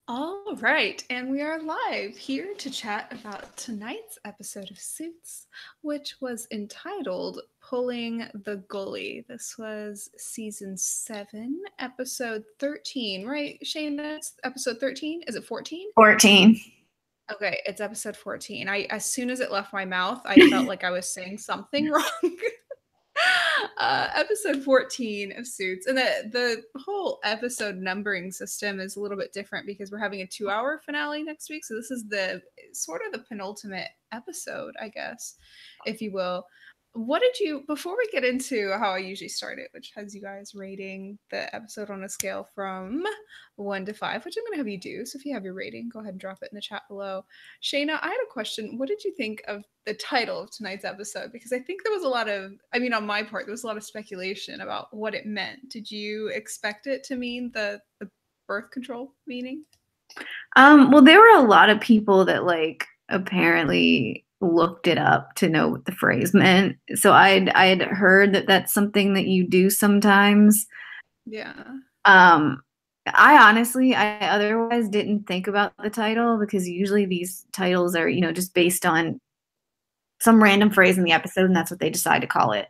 All right, and we are live here to chat about tonight's episode of Suits, which was entitled Pulling the Goalie. This was season 7, episode 13, right, Shana? It's episode 13? Is it 14? 14. Okay, it's episode 14. As soon as it left my mouth, I felt like I was saying something wrong. Episode 14 of Suits. And the whole episode numbering system is a little bit different because we're having a 2-hour finale next week. So this is the sort of the penultimate episode, I guess, if you will. What did you, before we get into how I usually start it, which has you guys rating the episode on a scale from 1 to 5, which I'm going to have you do. So if you have your rating, go ahead and drop it in the chat below. Shayna, I had a question. What did you think of the title of tonight's episode? Because I think there was a lot of, I mean, on my part, there was a lot of speculation about what it meant. Did you expect it to mean the birth control meaning? Well, there were a lot of people that apparently looked it up to know what the phrase meant. So I'd heard that that's something that you do sometimes. Yeah. I otherwise didn't think about the title because usually these titles are, just based on some random phrase in the episode and that's what they decide to call it.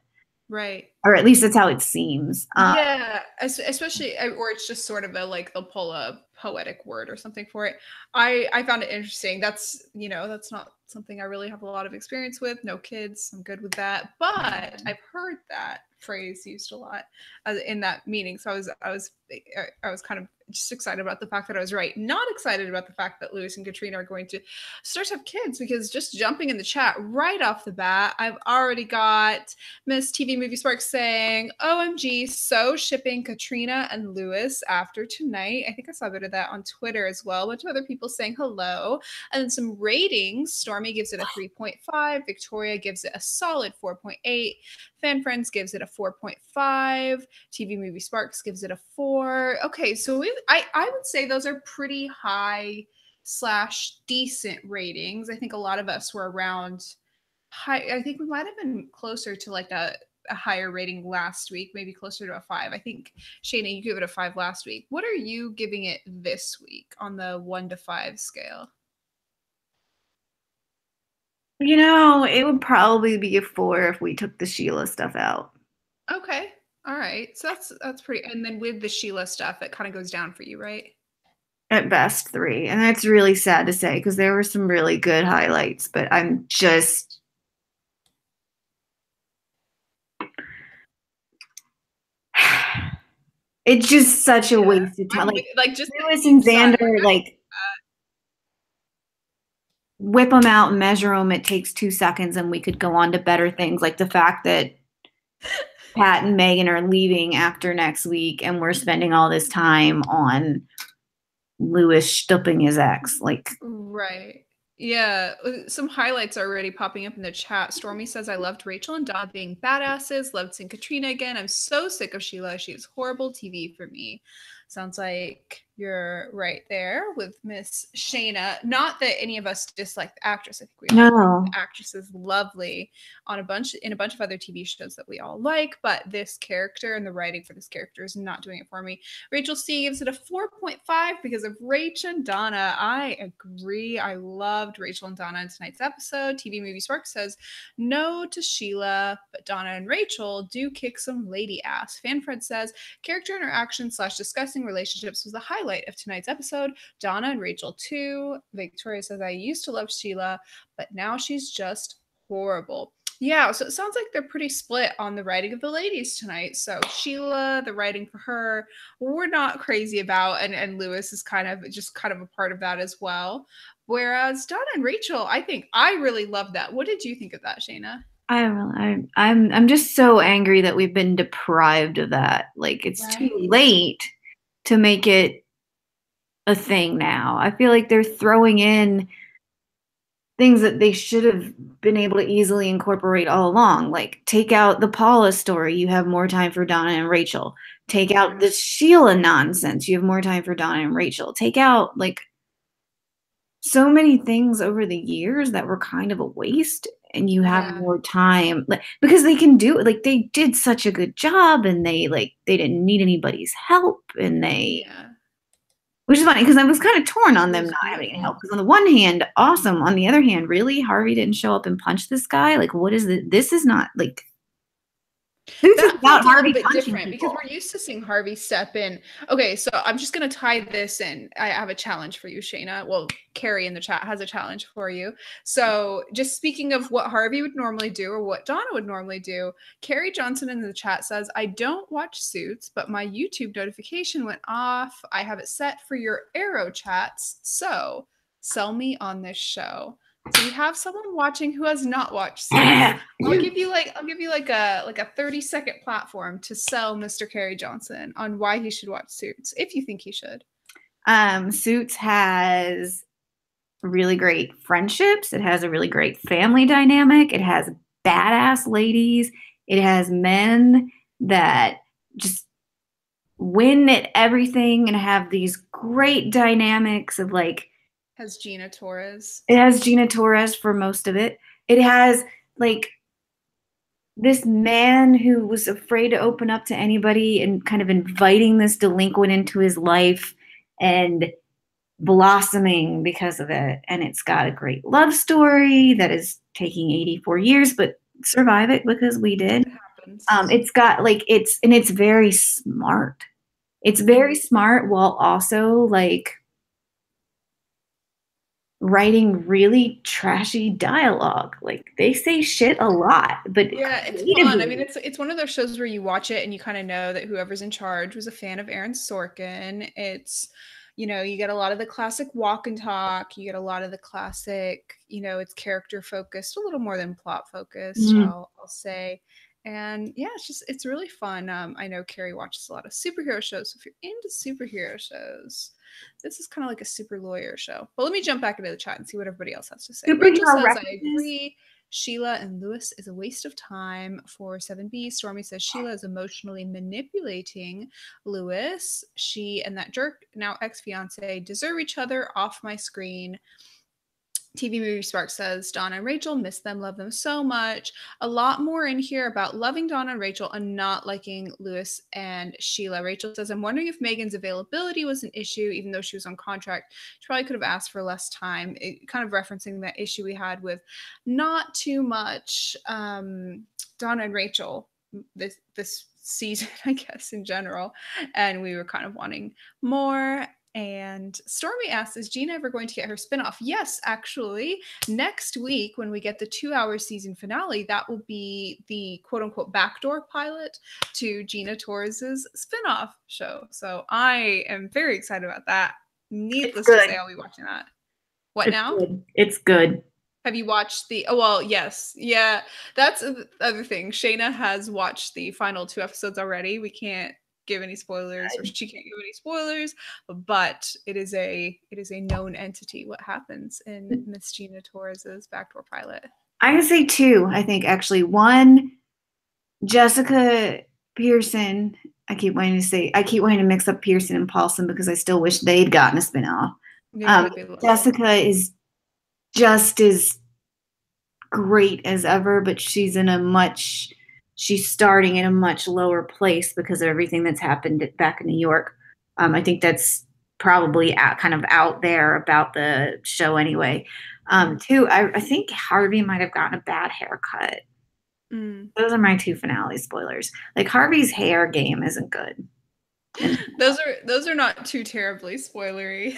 Right. Or at least that's how it seems. Yeah, especially, or it's just sort of a like they'll pull a poetic word or something for it. I found it interesting. That's that's not something I really have a lot of experience with. No kids, I'm good with that. But I've heard that phrase used a lot in that meaning. So I was kind of just excited about the fact that I was right. Not excited about the fact that Lewis and Katrina are going to start to have kids, because just jumping in the chat right off the bat, I've already got Miss TV Movie Sparks saying, OMG, so shipping Katrina and Lewis after tonight. I think I saw a bit of that on Twitter as well. A bunch of other people saying hello. And then some ratings. Stormy gives it a 3.5. Victoria gives it a solid 4.8. Fan Friends gives it a 4.5. TV Movie Sparks gives it a 4. Okay, so I would say those are pretty high / decent ratings. I think a lot of us were around high. I think we might have been closer to like a higher rating last week, maybe closer to a 5. I think, Shana, you gave it a 5 last week. What are you giving it this week on the 1 to 5 scale? It would probably be a 4 if we took the Sheila stuff out. Okay. All right. So that's pretty. And then with the Sheila stuff, it kind of goes down for you, right? At best 3. And that's really sad to say because there were some really good highlights, but I'm just it's just such a waste of time. Like just Lewis and Xander, whip them out and measure them. It takes 2 seconds and we could go on to better things. Like the fact that Pat and Megan are leaving after next week and we're spending all this time on Lewis stooping his ex. Right. Yeah, some highlights are already popping up in the chat. Stormy says, I loved Rachel and Donna being badasses. Loved seeing Katrina again. I'm so sick of Sheila. She is horrible TV for me. Sounds like you're right there with Miss Shana. Not that any of us dislike the actress. I think we all think the actress is lovely in a bunch of other TV shows that we all like, but this character and the writing for this character is not doing it for me. Rachel C gives it a 4.5 because of Rachel and Donna. I agree. I loved Rachel and Donna in tonight's episode. TV Movie Spark says no to Sheila, but Donna and Rachel do kick some lady ass. FanFred says character interaction / discussing relationships was the highlight of tonight's episode. Donna and Rachel too. Victoria says I used to love Sheila, but now she's just horrible. Yeah, so it sounds like they're pretty split on the writing of the ladies tonight. So Sheila, the writing for her, we're not crazy about, and Lewis is kind of a part of that as well. Whereas Donna and Rachel, I think I really love that. What did you think of that, Shana? I'm just so angry that we've been deprived of that. Like it's too late to make it a thing now. I feel like they're throwing in things that they should have been able to easily incorporate all along. Like take out the Paula story, you have more time for Donna and Rachel. Take out the Sheila nonsense, you have more time for Donna and Rachel. Take out so many things over the years that were kind of a waste, and you have more time because they can do it. They did such a good job, and they didn't need anybody's help, and they Which is funny because I was kind of torn on them not having any beautiful. help. Because on the one hand, awesome. On the other hand, really, Harvey didn't show up and punch this guy. Like, what is it? This is not like this is That about felt a little Harvey bit punching different because people. we're used to seeing Harvey step in. Okay, so I'm just gonna tie this in. I have a challenge for you, Shana. Well, Carey in the chat has a challenge for you. So just speaking of what Harvey would normally do or what Donna would normally do, Carey Johnson in the chat says, I don't watch Suits, but my YouTube notification went off. I have it set for your arrow chats. So sell me on this show. So we have someone watching who has not watched Suits. I'll give you like a 30-second platform to sell Mr. Carey Johnson on why he should watch Suits, if you think he should. Suits has really great friendships. It has a really great family dynamic. It has badass ladies. It has men that just win at everything and have these great dynamics of like. Has Gina Torres. It has Gina Torres for most of it. It has like this man who was afraid to open up to anybody and kind of inviting this delinquent into his life and blossoming because of it. And it's got a great love story that is taking 84 years, but survive it because we did. It happens. It's got like it's very smart. It's very smart while also like writing really trashy dialogue. Like they say shit a lot, but yeah, it's fun. I mean, it's one of those shows where you watch it and you kind of know that whoever's in charge was a fan of Aaron Sorkin. It's, you know, you get a lot of the classic walk and talk. You get a lot of the classic, you know, it's character focused, a little more than plot focused, I'll say. And yeah, it's really fun. I know Carey watches a lot of superhero shows. So if you're into superhero shows, this is kind of like a super lawyer show. But let me jump back into the chat and see what everybody else has to say. Rachel says, I agree. Sheila and Lewis is a waste of time for 7B. Stormy says Sheila is emotionally manipulating Lewis. She and that jerk, now ex-fiance, deserve each other off my screen. TV Movie Spark says, Donna and Rachel, miss them, love them so much. A lot more in here about loving Donna and Rachel and not liking Lewis and Sheila. Rachel says, I'm wondering if Megan's availability was an issue, even though she was on contract. She probably could have asked for less time. Kind of referencing that issue we had with not too much Donna and Rachel this season, I guess, in general. And we were kind of wanting more. And Stormy asks, is Gina ever going to get her spinoff? Yes, actually. Next week, when we get the 2-hour season finale, that will be the quote-unquote backdoor pilot to Gina Torres's spinoff show. So I am very excited about that. Needless to say, I'll be watching that. What now? It's good. Have you watched the... Oh, well, yes. Yeah, that's the other thing. Shana has watched the final 2 episodes already. We can't give any spoilers, or she can't give any spoilers, but it is a known entity what happens in Miss Gina Torres's backdoor pilot. I can say 2, I think actually. One, Jessica Pearson. I keep wanting to mix up Pearson and Paulson because I still wish they'd gotten a spinoff. Jessica is just as great as ever, but she's starting in a much lower place because of everything that's happened back in New York. I think that's probably kind of out there about the show anyway. 2, I think Harvey might have gotten a bad haircut. Those are my 2 finale spoilers. Like Harvey's hair game isn't good. Those are not too terribly spoilery.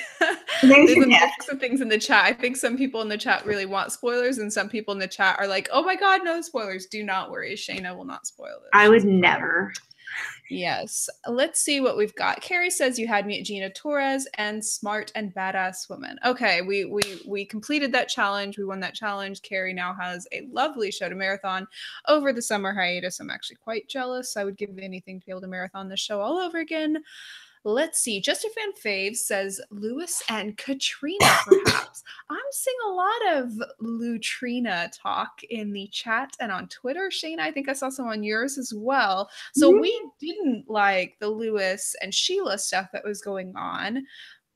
There's a mix of things in the chat. I think some people in the chat really want spoilers, and some people in the chat are like, "Oh my god, no spoilers! Do not worry, Shana will not spoil this." I would never. Yes. Let's see what we've got. Carey says you had me at Gina Torres and smart and badass woman. Okay, we completed that challenge. We won that challenge. Carey now has a lovely show to marathon over the summer hiatus. I'm actually quite jealous. I would give anything to be able to marathon this show all over again. Let's see. Just a Fan Faves says Lewis and Katrina, perhaps. I'm seeing a lot of Lutrina talk in the chat and on Twitter. Shane, I think I saw some on yours as well. So we didn't like the Lewis and Sheila stuff that was going on,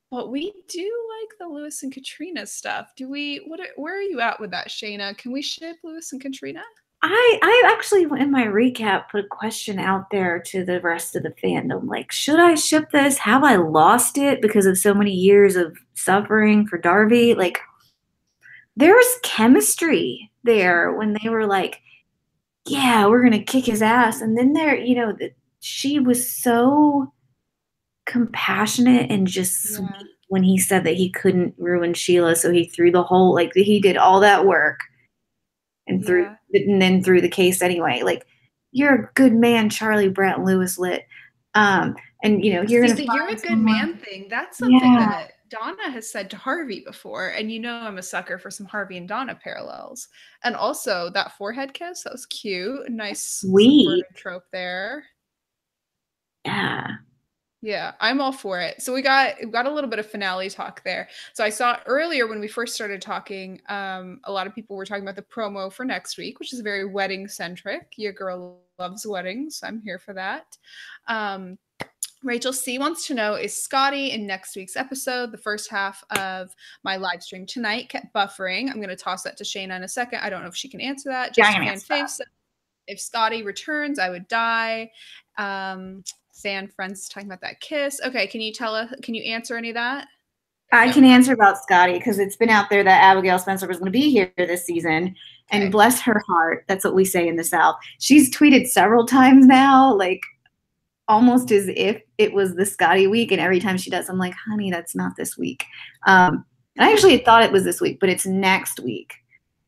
but we do like the Lewis and Katrina stuff. Do we? Where are you at with that, Shayna? Can we ship Lewis and Katrina? I actually, in my recap, put a question out there to the rest of the fandom. Like, should I ship this? Have I lost it because of so many years of suffering for Darby? Like, there was chemistry there when they were like, yeah, we're going to kick his ass. And then she was so compassionate and just sweet when he said that he couldn't ruin Sheila. So he threw the whole, like, he did all that work and then threw the case anyway. Like, you're a good man, Charlie Brent Lewis lit. And you're gonna the "you're a good man" thing. That's something that Donna has said to Harvey before, and I'm a sucker for some Harvey and Donna parallels. And also that forehead kiss, that was cute, nice sweet trope there. Yeah, I'm all for it. So we got a little bit of finale talk there. So I saw earlier when we first started talking, a lot of people were talking about the promo for next week, which is very wedding centric. Your girl loves weddings. I'm here for that. Rachel C wants to know, is Scottie in next week's episode? The first half of my live stream tonight kept buffering. I'm going to toss that to Shana in a second. I don't know if she can answer that. Just fan Faves. If Scottie returns, I would die. Fan friends talking about that kiss. Okay, can you answer any of that? I can answer about Scottie because it's been out there that Abigail Spencer was going to be here this season. And bless her heart, that's what we say in the South. She's tweeted several times now, like almost as if it was the Scottie week. And every time she does, I'm like, honey, that's not this week. And I actually thought it was this week, but it's next week.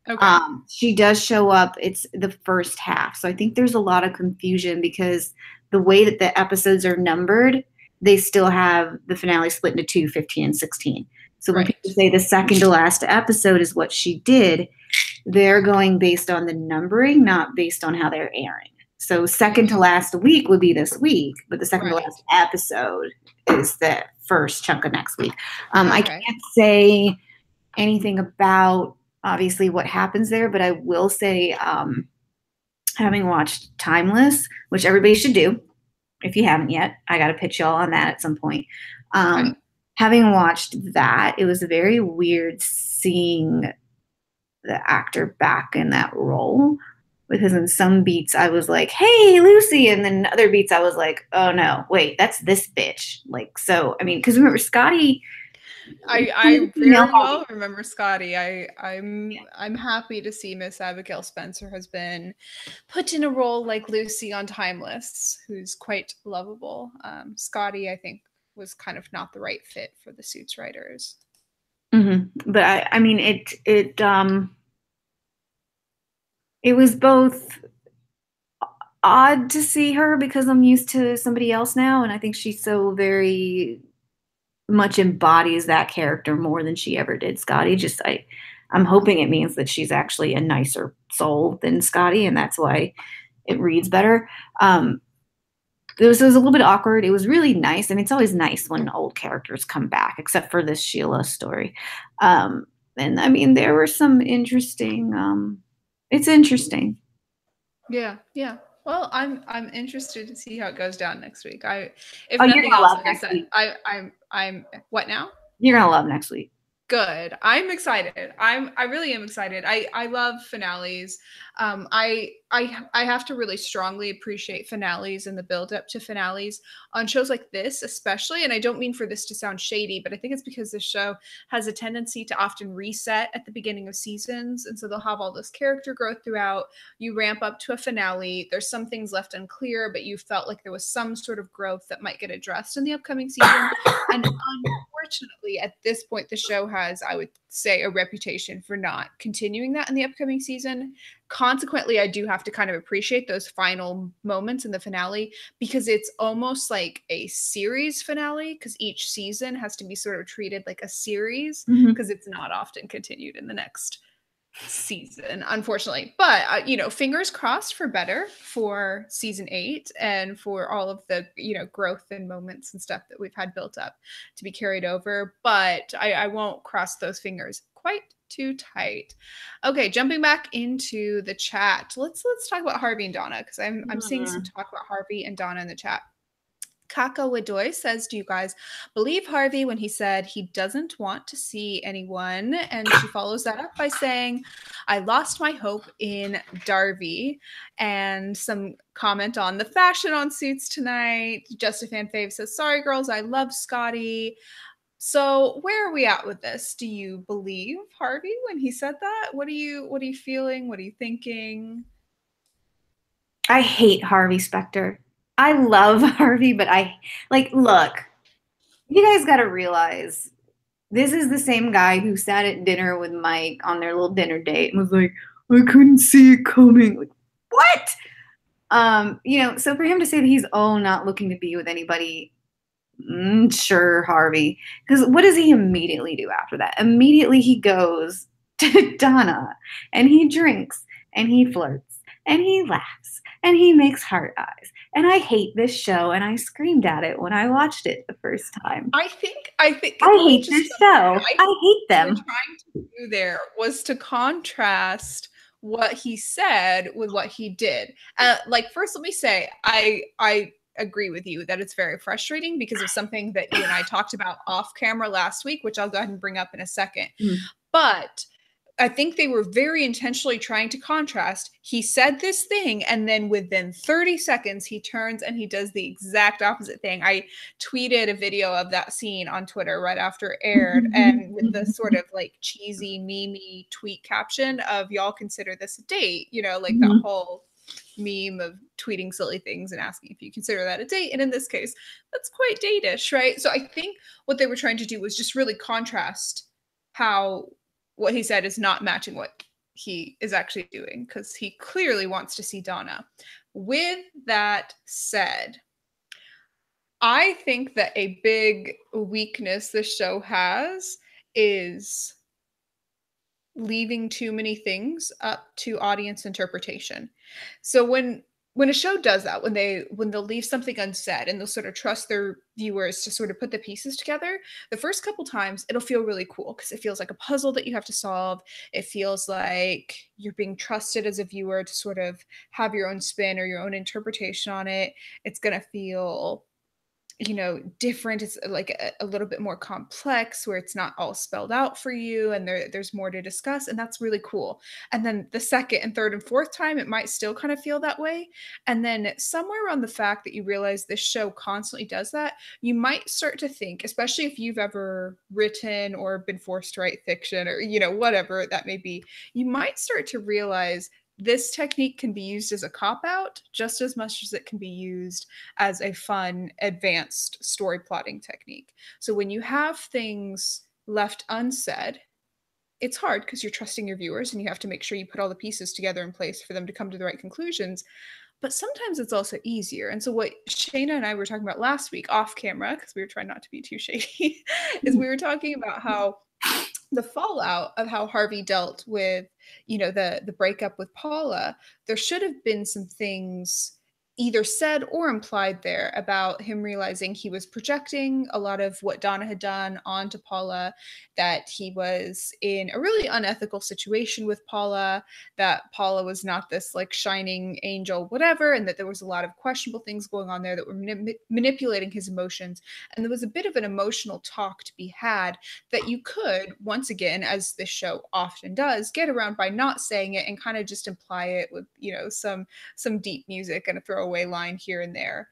Okay. She does show up. It's the first half. So I think there's a lot of confusion because the way that the episodes are numbered, they still have the finale split into 2, 15, and 16. So when people say the second to last episode is what she did, they're going based on the numbering, not based on how they're airing. So second to last week would be this week, but the second to last episode is the first chunk of next week. I can't say anything about obviously what happens there, but I will say, having watched Timeless, which everybody should do if you haven't yet, I got to pitch y'all on that at some point. Having watched that, it was very weird seeing the actor back in that role, because in some beats I was like, hey, Lucy, and then other beats I was like, oh no, wait, that's this bitch. Like, so, I mean, because remember, Scottie, I very well remember Scottie. I'm happy to see Miss Abigail Spencer has been put in a role like Lucy on Timeless, who's quite lovable. Scottie, I think, was kind of not the right fit for the Suits writers. Mm-hmm. But I mean, it was both odd to see her because I'm used to somebody else now, and I think she's so very much embodies that character more than she ever did Scottie. I'm hoping it means that she's actually a nicer soul than Scottie, and that's why it reads better. It was a little bit awkward. It was really nice. I mean, it's always nice when old characters come back, except for this Sheila story. And I mean, there were some interesting. It's interesting. Yeah. Well, I'm interested to see how it goes down next week. If nothing else, like I said, I'm what now? You're gonna love next week. Good. I'm excited. I really am excited. I love finales. I have to really strongly appreciate finales and the build up to finales on shows like this, especially. And I don't mean for this to sound shady, but I think it's because this show has a tendency to often reset at the beginning of seasons. And so they'll have all this character growth throughout. You ramp up to a finale. There's some things left unclear, but you felt like there was some sort of growth that might get addressed in the upcoming season. And unfortunately, at this point, the show has, I would say, a reputation for not continuing that in the upcoming season. Consequently, I do have to kind of appreciate those final moments in the finale because it's almost like a series finale, because each season has to be sort of treated like a series because it's not often continued in the next season, unfortunately. But fingers crossed for better for season 8 and for all of the growth and moments and stuff that we've had built up to be carried over. But I won't cross those fingers quite too tight. Okay, jumping back into the chat. Let's talk about Harvey and Donna, because I'm seeing some talk about Harvey and Donna in the chat. Kaka Wadoy says, do you guys believe Harvey when he said he doesn't want to see anyone? And she follows that up by saying, I lost my hope in Darby. And some comment on the fashion on suits tonight. Just a Fan Fave says, sorry, girls, I love Scottie. So where are we at with this? Do you believe Harvey when he said that? What are you feeling? What are you thinking? I hate Harvey Specter. I love Harvey, but look, you guys got to realize this is the same guy who sat at dinner with Mike on their little dinner date and was like, I couldn't see it coming. Like, what? So for him to say that he's not looking to be with anybody, sure, Harvey. Because what does he immediately do after that? Immediately he goes to Donna and he drinks and he flirts and he laughs and he makes heart eyes. And I hate this show and I screamed at it when I watched it the first time. I think I hate this show. I hate them. What trying to do there was to contrast what he said with what he did. First, let me say, I agree with you that it's very frustrating because of something that you and I talked about off camera last week, which I'll go ahead and bring up in a second. But I think they were very intentionally trying to contrast. He said this thing, and then within 30 seconds, he turns and he does the exact opposite thing. I tweeted a video of that scene on Twitter right after it aired, and with the sort of like cheesy, memey tweet caption of y'all consider this a date, that whole meme of tweeting silly things and asking if you consider that a date. And in this case, that's quite date-ish, right? So I think what they were trying to do was just really contrast how what he said is not matching what he is actually doing, because he clearly wants to see Donna. With that said, I think that a big weakness this show has is leaving too many things up to audience interpretation. So when a show does that, when they'll leave something unsaid and they'll sort of trust their viewers to sort of put the pieces together, the first couple times it'll feel really cool because it feels like a puzzle that you have to solve. It feels like you're being trusted as a viewer to sort of have your own spin or your own interpretation on it. It's going to feel different. It's like a little bit more complex where it's not all spelled out for you and there's more to discuss, and that's really cool. And then the second and third and fourth time it might still kind of feel that way, and then somewhere around the fact that you realize this show constantly does that, you might start to think, especially if you've ever written or been forced to write fiction or whatever that may be, you might start to realize this technique can be used as a cop-out just as much as it can be used as a fun, advanced story plotting technique. So when you have things left unsaid, it's hard because you're trusting your viewers and you have to make sure you put all the pieces together in place for them to come to the right conclusions. But sometimes it's also easier. And so what Shana and I were talking about last week off camera, because we were trying not to be too shady, is we were talking about how the fallout of how Harvey dealt with, the breakup with Paula, there should have been some things either said or implied there about him realizing he was projecting a lot of what Donna had done onto Paula, that he was in a really unethical situation with Paula, that Paula was not this like shining angel, whatever, and that there was a lot of questionable things going on there that were manipulating his emotions. And there was a bit of an emotional talk to be had that you could, once again, as this show often does, get around by not saying it and kind of just imply it with, some deep music and a throwaway line here and there.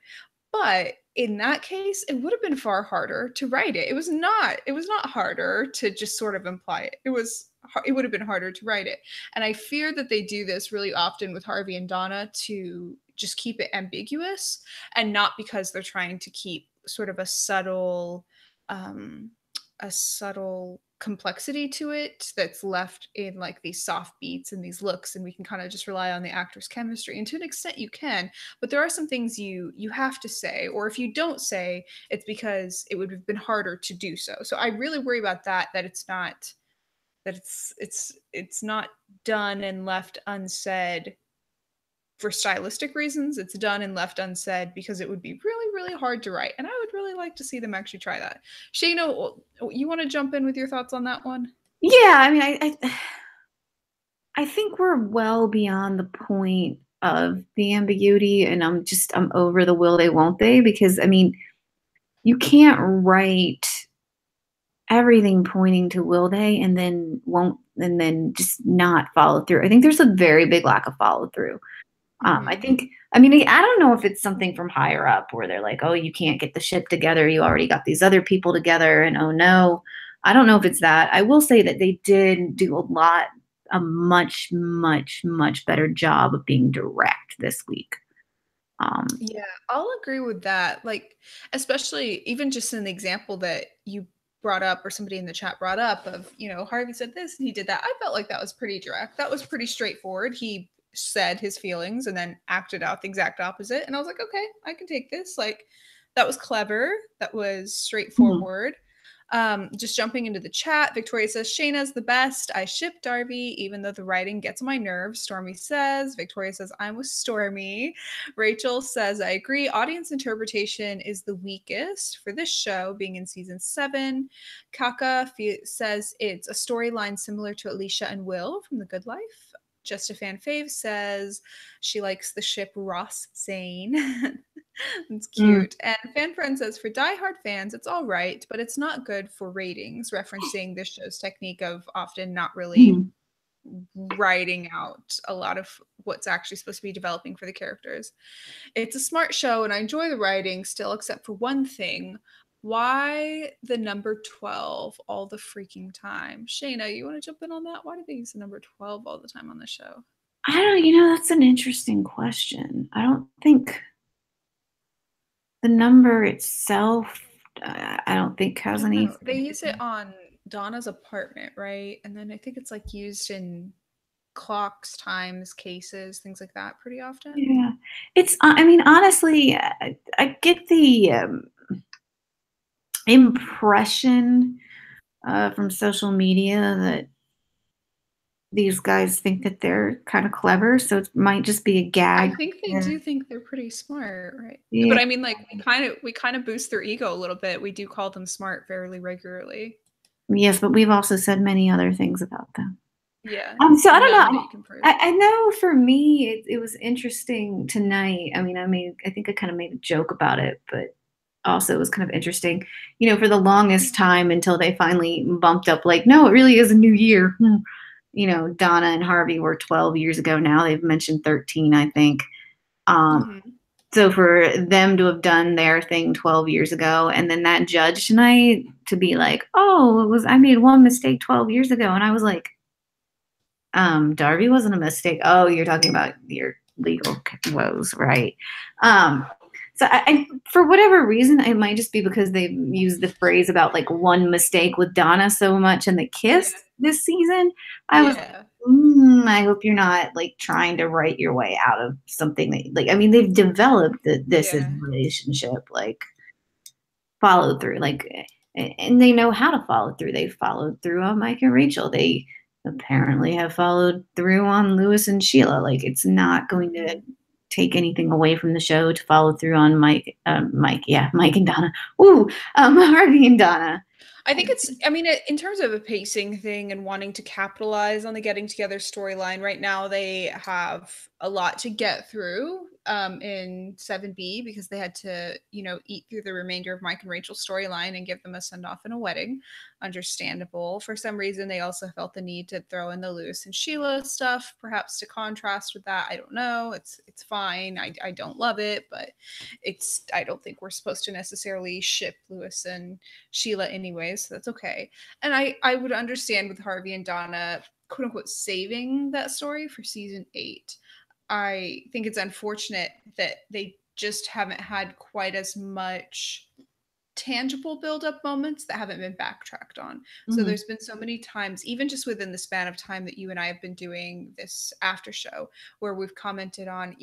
But in that case, it would have been far harder to write it. It was not harder to just sort of imply it. It would have been harder to write it. And I fear that they do this really often with Harvey and Donna to just keep it ambiguous, and not because they're trying to keep sort of a subtle complexity to it that's left in like these soft beats and these looks, and we can kind of just rely on the actors' chemistry. And to an extent you can, but there are some things you have to say, or if you don't say, it's because it would have been harder to do so. So I really worry about that it's not done and left unsaid for stylistic reasons. It's done and left unsaid because it would be really, really hard to write. And I would really like to see them actually try that. Shana, you want to jump in with your thoughts on that one? Yeah, I mean, I think we're well beyond the point of the ambiguity, and I'm over the will they won't they, because I mean, you can't write everything pointing to will they and then won't, and then just not follow through. I think there's a very big lack of follow through. I think, I mean, I don't know if it's something from higher up where they're like, oh, you can't get the ship together. You already got these other people together. And oh no, I don't know if it's that. I will say that they did do a much, much, much better job of being direct this week. Yeah, I'll agree with that. Like, especially even just in the example that you brought up or somebody in the chat brought up of, Harvey said this and he did that. I felt like that was pretty direct. That was pretty straightforward. He said his feelings and then acted out the exact opposite. And I was like, okay, I can take this. Like, that was clever. That was straightforward. Just jumping into the chat, Victoria says, Shayna's the best. I ship Darby, even though the writing gets on my nerves. Stormy says, Victoria says, I'm with Stormy. Rachel says, I agree. Audience interpretation is the weakest for this show, being in season 7. Kaka says it's a storyline similar to Alicia and Will from The Good Life. Just a Fan Fave says she likes the ship Ross Zane. It's cute. And Fan Friend says, for diehard fans, it's all right, but it's not good for ratings, referencing this show's technique of often not really writing out a lot of what's actually supposed to be developing for the characters. It's a smart show, and I enjoy the writing still, except for one thing. Why the number 12 all the freaking time? Shayna, you want to jump in on that? Why do they use the number 12 all the time on the show? I don't, that's an interesting question. I don't think the number itself, I don't think has any. They use it on Donna's apartment, right? And then I think it's like used in clocks, times, cases, things like that pretty often. Yeah. It's, I mean, honestly, I get the impression from social media that these guys think that they're kind of clever, so it might just be a gag. I think they do think they're pretty smart, right? Yeah. But I mean, like, we kind of boost their ego a little bit. We do call them smart fairly regularly. Yes, but we've also said many other things about them. Yeah. So I don't know. I know for me, it was interesting tonight. I mean, I think I kind of made a joke about it, but also it was kind of interesting, for the longest time until they finally bumped up, like, no, it really is a new year. Donna and Harvey were 12 years ago now. They've mentioned 13, I think. So for them to have done their thing 12 years ago, and then that judge tonight to be like, oh, I made one mistake 12 years ago. And I was like, Darby wasn't a mistake. Oh, you're talking about your legal woes, right? So I, for whatever reason, it might just be because they've used the phrase about like one mistake with Donna so much in the kiss this season. I was like, I hope you're not like trying to write your way out of something that, like, I mean, they've developed this is relationship, like followed through, like, and they know how to follow through. They followed through on Mike and Rachel. They apparently have followed through on Lewis and Sheila. Like, it's not going to take anything away from the show to follow through on Mike and Donna. Harvey and Donna. I think in terms of a pacing thing and wanting to capitalize on the getting together storyline, right now they have a lot to get through in 7B because they had to, eat through the remainder of Mike and Rachel's storyline and give them a send-off and a wedding. Understandable. For some reason, they also felt the need to throw in the Lewis and Sheila stuff, perhaps to contrast with that. I don't know. It's fine. I don't love it, but I don't think we're supposed to necessarily ship Lewis and Sheila anyways, so that's okay. And I would understand with Harvey and Donna, quote unquote, saving that story for season 8. I think it's unfortunate that they just haven't had quite as much tangible build-up moments that haven't been backtracked on. So there's been so many times, even just within the span of time that you and I have been doing this after show, where we've commented on,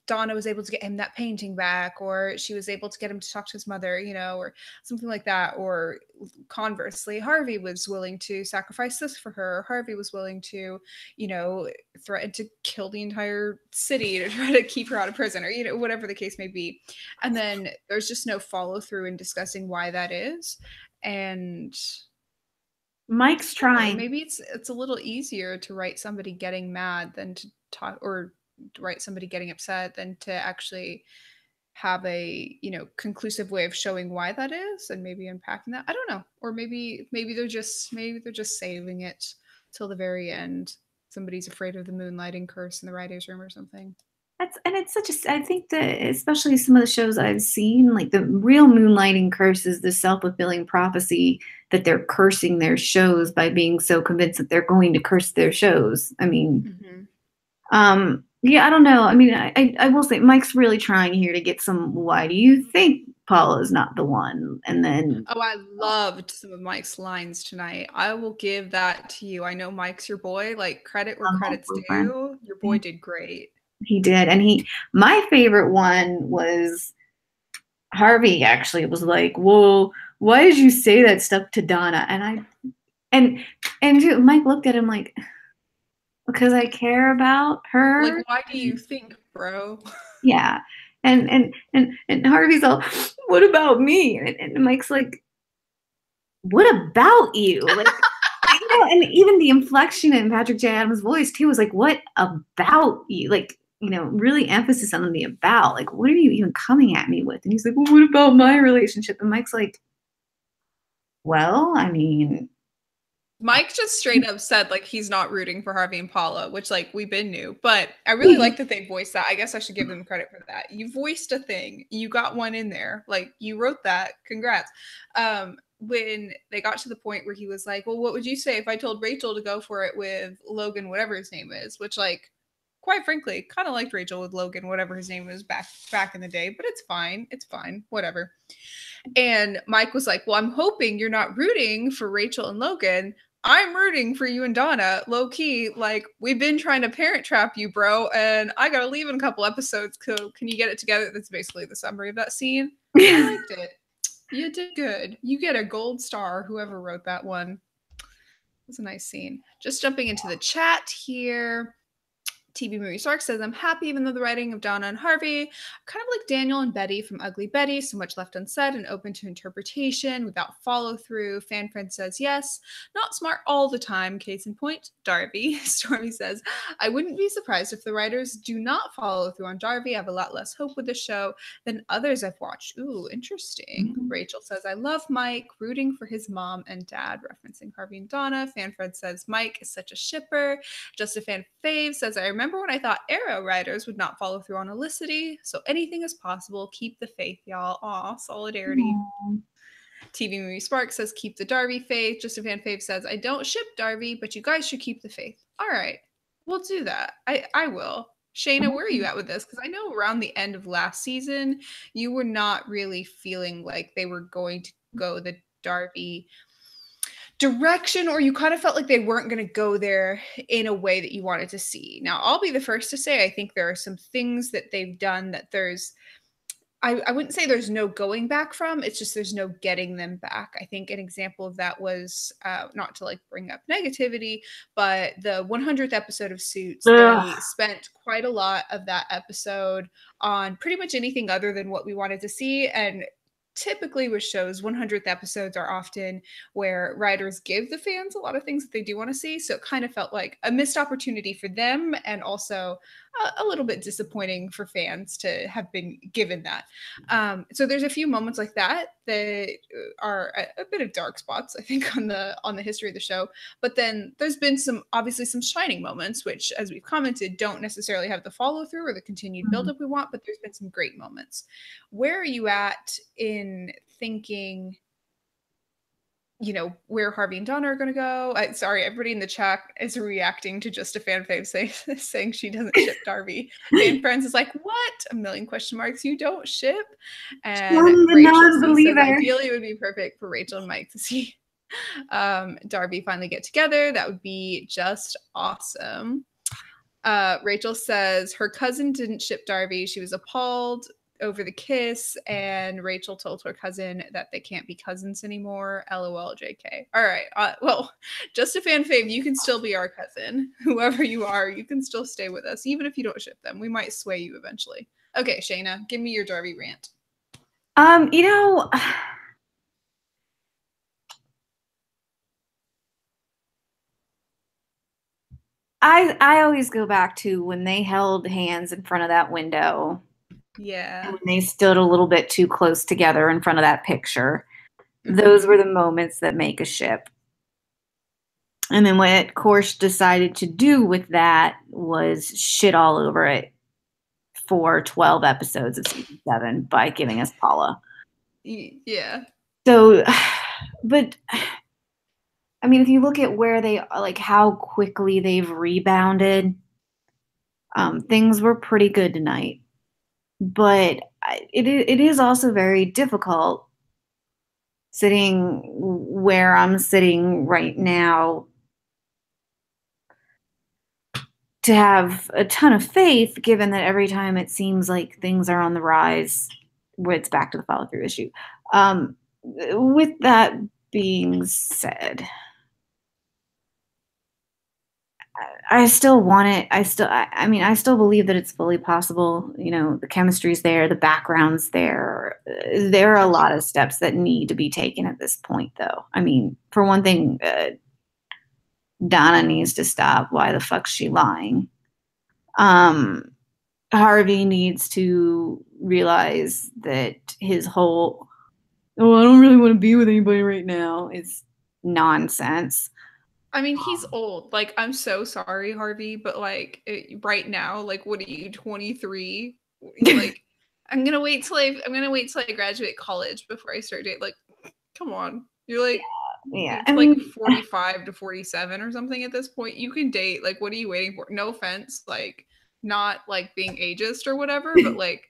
Donna was able to get him that painting back, or she was able to get him to talk to his mother, or something like that. Or conversely, Harvey was willing to sacrifice this for her. Harvey was willing to, threaten to kill the entire city to try to keep her out of prison, or, whatever the case may be. And then there's just no follow through in discussing why that is. And Mike's trying. Maybe it's a little easier to write somebody getting mad than to talk or write somebody getting upset than to actually have a, you know, conclusive way of showing why that is and maybe unpacking that. I don't know. Or maybe they're just saving it till the very end. Somebody's afraid of the moonlighting curse in the writer's room or something. It's such a, I think that especially some of the shows I've seen, like the real moonlighting curse is the self-fulfilling prophecy that they're cursing their shows by being so convinced that they're going to curse their shows. I mean, yeah, I don't know. I mean, I will say Mike's really trying here to get some, why do you think Paula's not the one? And then, oh, I loved some of Mike's lines tonight. I will give that to you. I know Mike's your boy. Like, credit where credit's due. Your boy did great. He did. And my favorite one was Harvey actually was like, well, why did you say that stuff to Donna? And Mike looked at him like, because I care about her. Like, why do you think, bro? Yeah. And Harvey's all, what about me? And Mike's like, what about you? Like, you know, and even the inflection in Patrick J. Adams' voice too was like, what about you? Like, you know, really emphasis on the about. Like, what are you even coming at me with? And he's like, well, what about my relationship? And Mike's like, well, I mean, Mike just straight up said like he's not rooting for Harvey and Paula, which like we've been knew. But I really like that they voiced that. I guess I should give them credit for that. You voiced a thing. You got one in there. Like you wrote that. Congrats. When they got to the point where he was like, well, what would you say if I told Rachel to go for it with Logan, whatever his name is, which like, quite frankly, kind of liked Rachel with Logan, whatever his name was back in the day, but it's fine. It's fine. Whatever. And Mike was like, well, I'm hoping you're not rooting for Rachel and Logan. I'm rooting for you and Donna, low key. Like, we've been trying to parent trap you, bro, and I gotta leave in a couple episodes. So can you get it together? That's basically the summary of that scene. I liked it. You did good. You get a gold star, whoever wrote that one. It was a nice scene. Just jumping into the chat here. TV Movie Stark says, I'm happy even though the writing of Donna and Harvey, kind of like Daniel and Betty from Ugly Betty, so much left unsaid and open to interpretation without follow through. Fan friend says, yes, not smart all the time. Case in point, Darby. Stormy says, I wouldn't be surprised if the writers do not follow through on Darby. I have a lot less hope with the show than others I've watched. Ooh, interesting. Rachel says, I love Mike, rooting for his mom and dad, referencing Harvey and Donna. Fan friend says, Mike is such a shipper. Just a fan fave says, I remember when I thought Arrow writers would not follow through on Olicity, so anything is possible. Keep the faith, y'all. Aw, solidarity. Aww. TV Movie Spark says, keep the Darby faith. Just a fan fave says, I don't ship Darby, but you guys should keep the faith. All right, we'll do that. I will. Shana, where are you at with this? Because I know around the end of last season, you were not really feeling like they were going to go the Darby direction, or you kind of felt like they weren't going to go there in a way that you wanted to see. Now, I'll be the first to say I think there are some things that they've done that there's, I wouldn't say there's no going back from. It's just there's no getting them back. I think an example of that was, not to like bring up negativity, but the 100th episode of Suits, they spent quite a lot of that episode on pretty much anything other than what we wanted to see. And typically with shows, 100th episodes are often where writers give the fans a lot of things that they do want to see. So it kind of felt like a missed opportunity for them, and also a little bit disappointing for fans to have been given that. So there's a few moments like that that are a bit of dark spots, I think, on the history of the show. But then there's been obviously some shining moments, which, as we've commented, don't necessarily have the follow through or the continued buildup we want. But there's been some great moments. Where are you at in thinking, you know, where Harvey and Donna are going to go? Sorry, everybody in the chat is reacting to just a fan fave saying she doesn't ship Darby. Fan friends is like, what? A million question marks. You don't ship? And Rachel says, ideally it would be perfect for Rachel and Mike to see Darby finally get together. That would be just awesome. Rachel says her cousin didn't ship Darby. She was appalled over the kiss, and Rachel told her cousin that they can't be cousins anymore. LOL, JK. All right. Well, just a fan fave, you can still be our cousin. Whoever you are, you can still stay with us, even if you don't ship them. We might sway you eventually. Okay, Shana, give me your Darby rant. You know, I always go back to when they held hands in front of that window. Yeah. And when they stood a little bit too close together in front of that picture. Mm-hmm. Those were the moments that make a ship. And then what Korsh decided to do with that was shit all over it for 12 episodes of season 7 by giving us Paula. Yeah. So, but I mean, if you look at where they like how quickly they've rebounded, things were pretty good tonight. But it is also very difficult sitting where I'm sitting right now to have a ton of faith, given that every time it seems like things are on the rise, where it's back to the follow through issue. With that being said, I still want it. I mean, I still believe that it's fully possible. You know, the chemistry's there, the background's there. There are a lot of steps that need to be taken at this point, though. I mean, for one thing, Donna needs to stop. Why the fuck's she lying? Harvey needs to realize that his whole, oh, I don't really want to be with anybody right now is nonsense. I mean, he's old. Like, I'm so sorry, Harvey, but like right now, like, what are you, 23? Like, I'm gonna wait till I graduate college before I start dating. Like, come on, you're like, Yeah, I mean, 45 to 47 or something at this point. You can date. Like, what are you waiting for? No offense, like, not like being ageist or whatever, but like,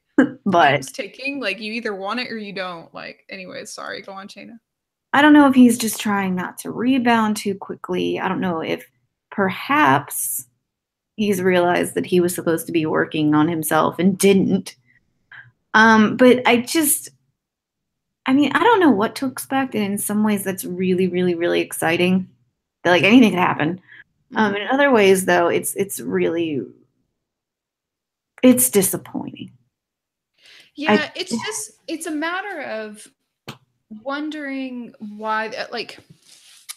time's ticking. Like, you either want it or you don't. Like, anyways, sorry. Go on, Shana. I don't know if he's just trying not to rebound too quickly. I don't know if perhaps he's realized that he was supposed to be working on himself and didn't. But I mean, I don't know what to expect. And in some ways, that's really, really, really exciting. That like anything could happen. In other ways, though, it's disappointing. Yeah, it's a matter of wondering why, like,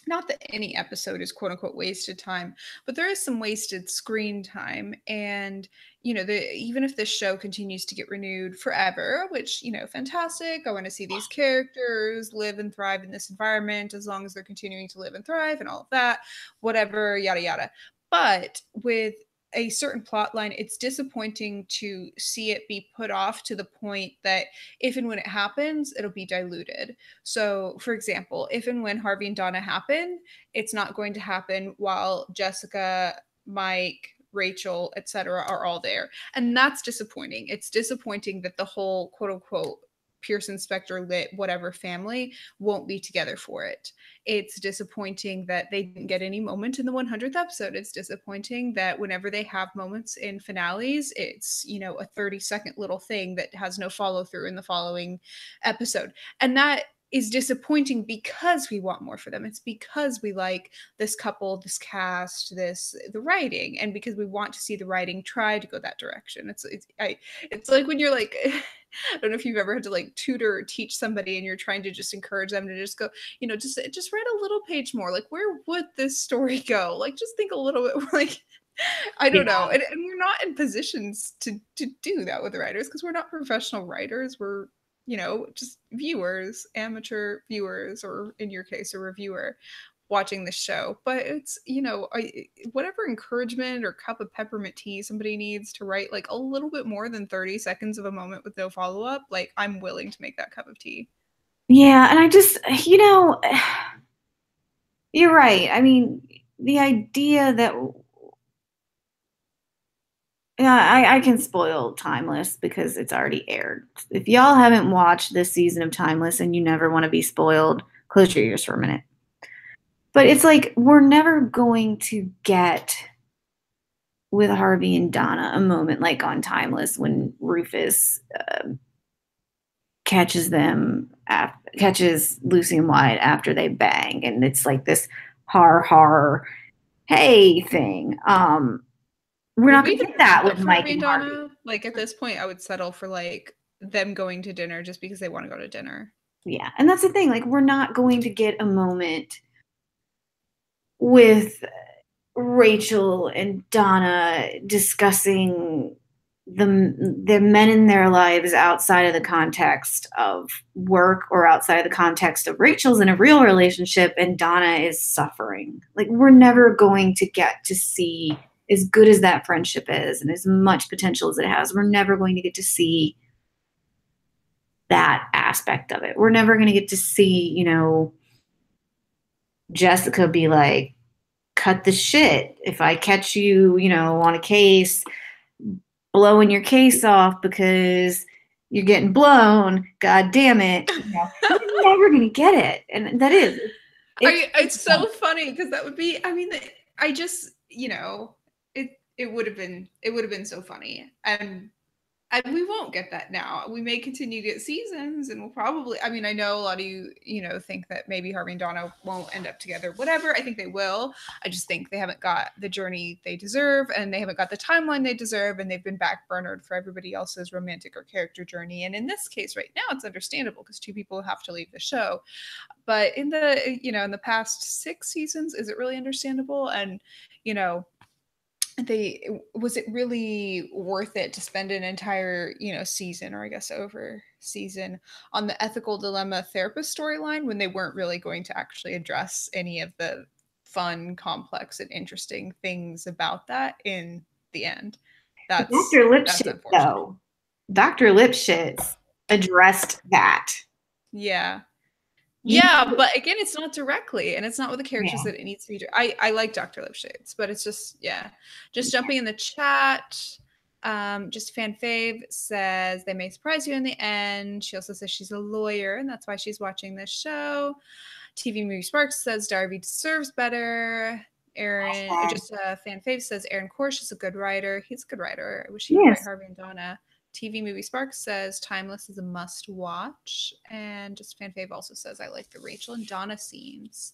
not that any episode is quote unquote wasted time, but there is some wasted screen time. And, you know, even if this show continues to get renewed forever, which, you know, fantastic. I want to see these characters live and thrive in this environment as long as they're continuing to live and thrive and all of that, whatever, yada, yada. But with a certain plot line, it's disappointing to see it be put off to the point that if and when it happens, it'll be diluted. So, for example, if and when Harvey and Donna happen, it's not going to happen while Jessica, Mike, Rachel, etc. are all there. And that's disappointing. It's disappointing that the whole quote unquote Pearson Spector lit whatever family won't be together for it. It's disappointing that they didn't get any moment in the 100th episode. It's disappointing that whenever they have moments in finales, it's, you know, a 30-second little thing that has no follow through in the following episode. And that is disappointing because we want more for them. It's because we like this couple, this cast, the writing, and because we want to see the writing try to go that direction. It's like when you're like, I don't know if you've ever had to like tutor or teach somebody and you're trying to just encourage them to just go, you know, just write a little page more. Like, where would this story go? Like, just think a little bit more, like, I don't know. And we're not in positions to do that with writers because we're not professional writers. We're, you know, just viewers, amateur viewers, or in your case, a reviewer watching the show. But it's, you know, whatever encouragement or cup of peppermint tea somebody needs to write like a little bit more than 30 seconds of a moment with no follow-up, like I'm willing to make that cup of tea. Yeah, and I just, you know, you're right. I mean, the idea that yeah, I can spoil Timeless because it's already aired. If y'all haven't watched this season of Timeless and you never want to be spoiled, close your ears for a minute. But it's like we're never going to get with Harvey and Donna a moment like on Timeless when Rufus catches Lucy and Wyatt after they bang, and it's like this har hey thing. We're not going to get that with Mike and Harvey. Like at this point, I would settle for like them going to dinner just because they want to go to dinner. Yeah, and that's the thing. Like, we're not going to get a moment with Rachel and Donna discussing the men in their lives outside of the context of work or outside of the context of Rachel's in a real relationship and Donna is suffering. Like, we're never going to get to see, as good as that friendship is and as much potential as it has, we're never going to get to see that aspect of it. We're never going to get to see, you know, Jessica be like, cut the shit. If I catch you, you know, on a case, blowing your case off because you're getting blown, god damn it. You know, you're never going to get it. And that is. It's so funny because that would be, I mean, I just, you know, it would have been so funny. And we won't get that now. We may continue to get seasons and we'll probably, I mean, I know a lot of you, you know, think that maybe Harvey and Donna won't end up together, whatever. I think they will. I just think they haven't got the journey they deserve and they haven't got the timeline they deserve and they've been backburnered for everybody else's romantic or character journey. And in this case right now, it's understandable because two people have to leave the show. But in the, you know, in the past 6 seasons, is it really understandable? And, you know, was it really worth it to spend an entire, you know, season, or I guess over season, on the ethical dilemma therapist storyline when they weren't really going to actually address any of the fun, complex, and interesting things about that in the end? That's Dr. Lipshit, though. Dr. Lipshit addressed that. Yeah. Yeah, but again, it's not directly, and it's not with the characters that it needs to be. I like Dr. Lipshades, but it's just, yeah. Just jumping in the chat, just fan fave says they may surprise you in the end. She also says she's a lawyer, and that's why she's watching this show. TV Movie Sparks says Darby deserves better. Aaron, just fan fave says Aaron Korsh is a good writer. He's a good writer. I wish he would write Harvey and Donna. TV Movie Sparks says Timeless is a must watch. And just fan fave also says I like the Rachel and Donna scenes.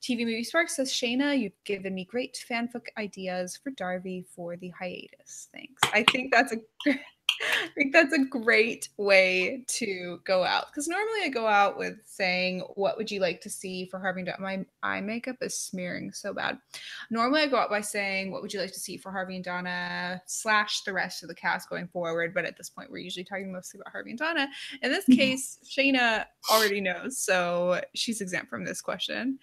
TV Movie Sparks says Shana, you've given me great fanfic ideas for Darby for the hiatus. Thanks. I think that's a great way to go out, because normally I go out with saying, what would you like to see for Harvey and Donna? My eye makeup is smearing so bad. Normally I go out by saying, what would you like to see for Harvey and Donna / the rest of the cast going forward, but at this point we're usually talking mostly about Harvey and Donna. In this case, Shana already knows, so she's exempt from this question.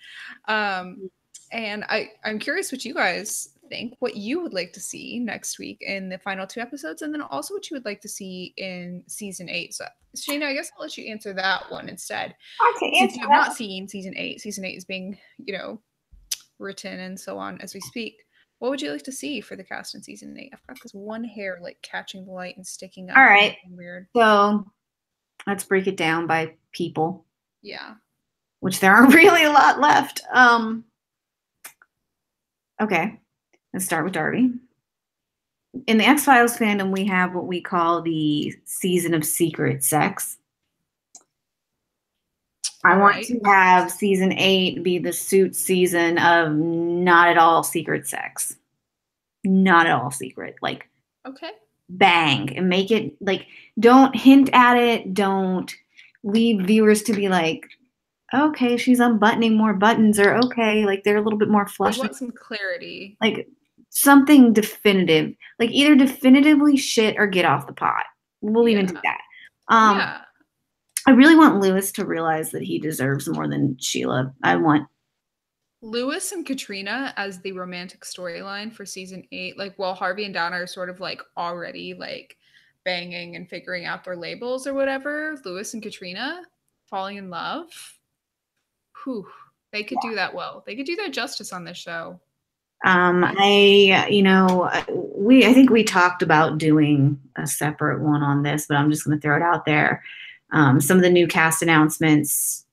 And I'm curious what you guys think, what you would like to see next week in the final 2 episodes, and then also what you would like to see in season 8. So Shana, I guess I'll let you answer that one instead. Since you have not seen season 8 is being, you know, written and so on as we speak. What would you like to see for the cast in season 8? I've got this one hair like catching the light and sticking up. All right. Weird. So let's break it down by people. Yeah. Which there aren't really a lot left. Okay. Let's start with Darby. In the X-Files fandom, we have what we call the season of secret sex. I want to have season 8 be the suit season of not at all secret sex. Not at all secret. Like, okay. Bang. And make it, like, don't hint at it. Don't leave viewers to be like, okay, she's unbuttoning more buttons, or okay, like they're a little bit more flushed. We want some clarity. Like, something definitive, like either definitively shit or get off the pot. We'll even do that. Yeah. I really want Lewis to realize that he deserves more than Sheila. I want Lewis and Katrina as the romantic storyline for season 8. Like, while Harvey and Donna are sort of like already like banging and figuring out their labels or whatever, Lewis and Katrina falling in love. Whew. They could do that well. They could do that justice on this show. I think we talked about doing a separate one on this, but I'm just going to throw it out there. Some of the new cast announcements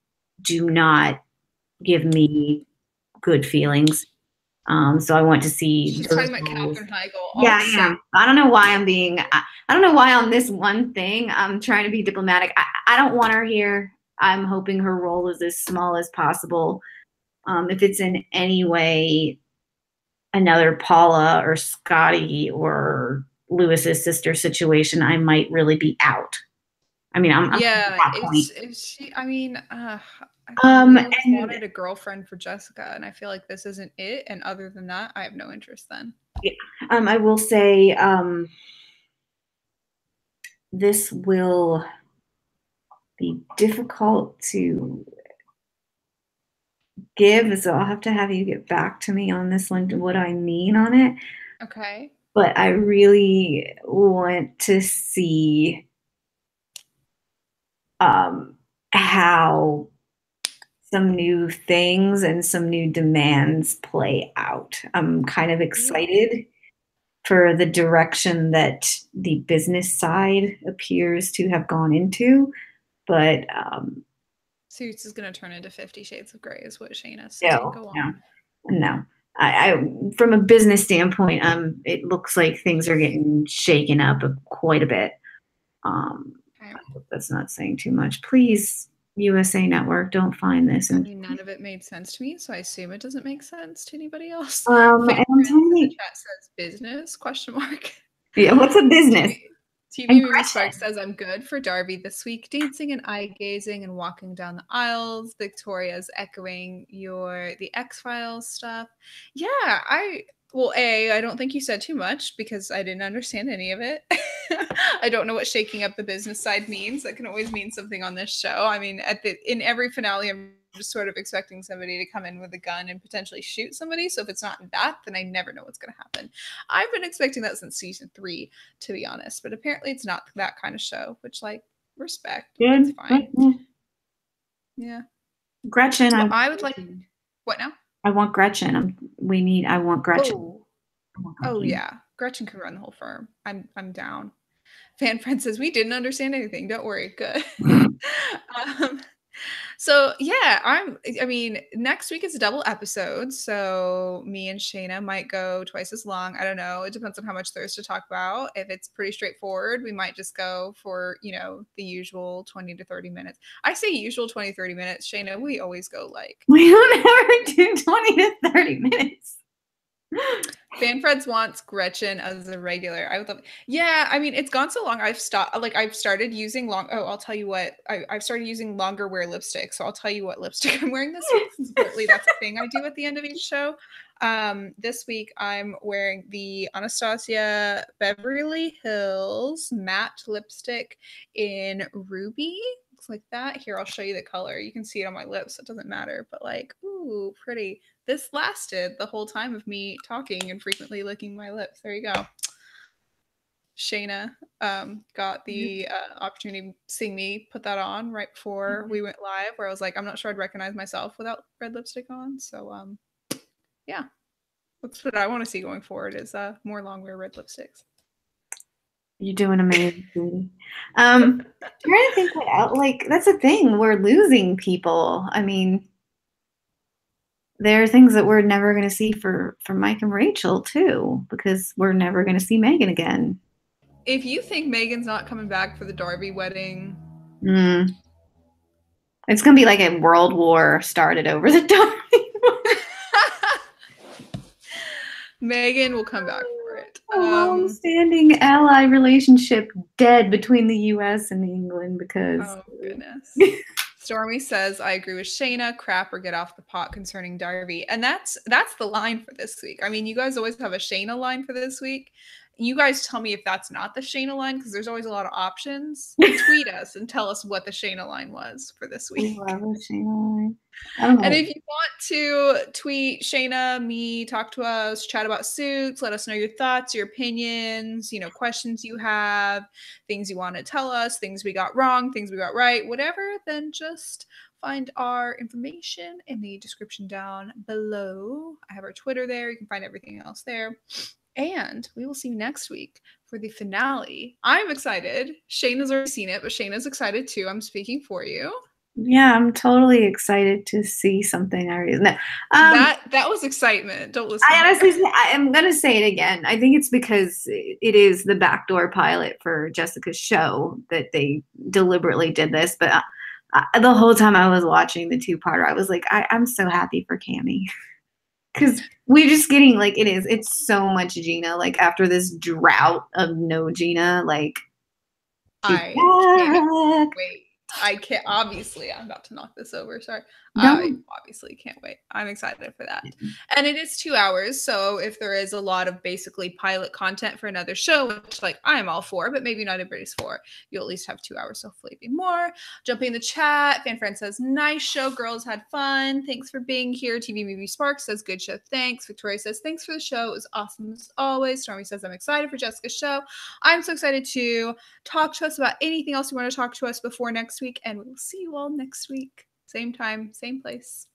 do not give me good feelings. So I want to see. She's talking about Katherine Heigl. Yeah, I am. I don't know why I don't know why on this one thing I'm trying to be diplomatic. I don't want her here. I'm hoping her role is as small as possible. If it's in any way another Paula or Scottie or Lewis's sister situation, I might really be out. I mean, I'm yeah. Is she? I mean, I really always wanted a girlfriend for Jessica, and I feel like this isn't it. And other than that, I have no interest then. Yeah. I will say this will be difficult to give, so I'll have to have you get back to me on this one, what I mean on it. Okay. But I really want to see how some new things and some new demands play out. I'm kind of excited for the direction that the business side appears to have gone into, but Suits is going to turn into 50 Shades of Grey is what Shana's saying. Go on. No. I from a business standpoint, it looks like things are getting shaken up quite a bit. I hope that's not saying too much. Please, USA Network, don't find this. I mean, none of it made sense to me, so I assume it doesn't make sense to anybody else. And I'm telling you, the chat says business ? Yeah, what's a business? TV Movie Spark says, I'm good for Darby this week, dancing and eye gazing and walking down the aisles. Victoria's echoing the X-Files stuff. Yeah, I don't think you said too much because I didn't understand any of it. I don't know what shaking up the business side means. That can always mean something on this show. I mean, in every finale, I'm just sort of expecting somebody to come in with a gun and potentially shoot somebody. So if it's not that, then I never know what's going to happen. I've been expecting that since season 3, to be honest. But apparently it's not that kind of show, which, like, respect. Good. It's fine. Yeah. Gretchen. Well, I would like... What now? I want Gretchen. I want Gretchen. Oh yeah. Gretchen can run the whole firm. I'm down. Fan friend says, we didn't understand anything. Don't worry. Good. So yeah, I mean, next week is a double episode. So me and Shana might go twice as long. I don't know. It depends on how much there's to talk about. If it's pretty straightforward, we might just go for, the usual 20 to 30 minutes. I say usual 20, 30 minutes. Shana, we always go like. We don't ever do 20 to 30 minutes. Fanfreds wants Gretchen as a regular. I would love. Yeah, I mean, it's gone so long. I've started using I'll tell you what. I've started using longer wear lipstick. So I'll tell you what lipstick I'm wearing this week. Since apparently that's a thing I do at the end of each show. This week I'm wearing the Anastasia Beverly Hills matte lipstick in ruby. Looks like that. Here, I'll show you the color. You can see it on my lips. So it doesn't matter, but like, ooh, pretty. This lasted the whole time of me talking and frequently licking my lips. There you go. Shana got the opportunity seeing me put that on right before we went live, where I was like, I'm not sure I'd recognize myself without red lipstick on. So yeah, that's what I want to see going forward is more long wear red lipsticks. You're doing amazing. Trying to think what else, like, that's the thing. We're losing people. I mean, there are things that we're never going to see for Mike and Rachel too, because we're never going to see Megan again. If you think Megan's not coming back for the Darby wedding, it's going to be like a world war started over the Darby wedding. Megan will come back for it. A long-standing ally relationship dead between the U.S. and England because. Oh goodness. Stormy says, I agree with Shana, crap or get off the pot concerning Darby. And that's the line for this week. I mean, you guys always have a Shana line for this week. You guys tell me if that's not the Shana line, because there's always a lot of options. Tweet us and tell us what the Shana line was for this week. I love a Shana line. And if you want to tweet Shana, me, talk to us, chat about Suits, let us know your thoughts, your opinions, questions you have, things you want to tell us, things we got wrong, things we got right, whatever, then just find our information in the description down below. I have our Twitter there. You can find everything else there. And we will see you next week for the finale. I'm excited. Shana's already seen it, but Shana's excited too. I'm speaking for you. Yeah, I'm totally excited to see something I already know. That was excitement. Don't listen. I honestly, I'm going to say it again. I think it's because it is the backdoor pilot for Jessica's show that they deliberately did this. But the whole time I was watching the 2-parter, I was like, I'm so happy for Cammie. Because we're just getting, like, it's so much Gina. Like, after this drought of no Gina, like, I can't wait I can't, obviously, I'm about to knock this over. Sorry. No. I obviously can't wait. I'm excited for that. And it is 2 hours. So if there is a lot of basically pilot content for another show, which like I'm all for, but maybe not everybody's for, you'll at least have 2 hours. So hopefully be more. Jumping in the chat. Fan Friend says, nice show. Girls had fun. Thanks for being here. TV Movie Spark says, good show. Thanks. Victoria says, thanks for the show. It was awesome as always. Stormy says, I'm excited for Jessica's show. I'm so excited to talk to us about anything else you want to talk to us before next week. And we will see you all next week. Same time, same place.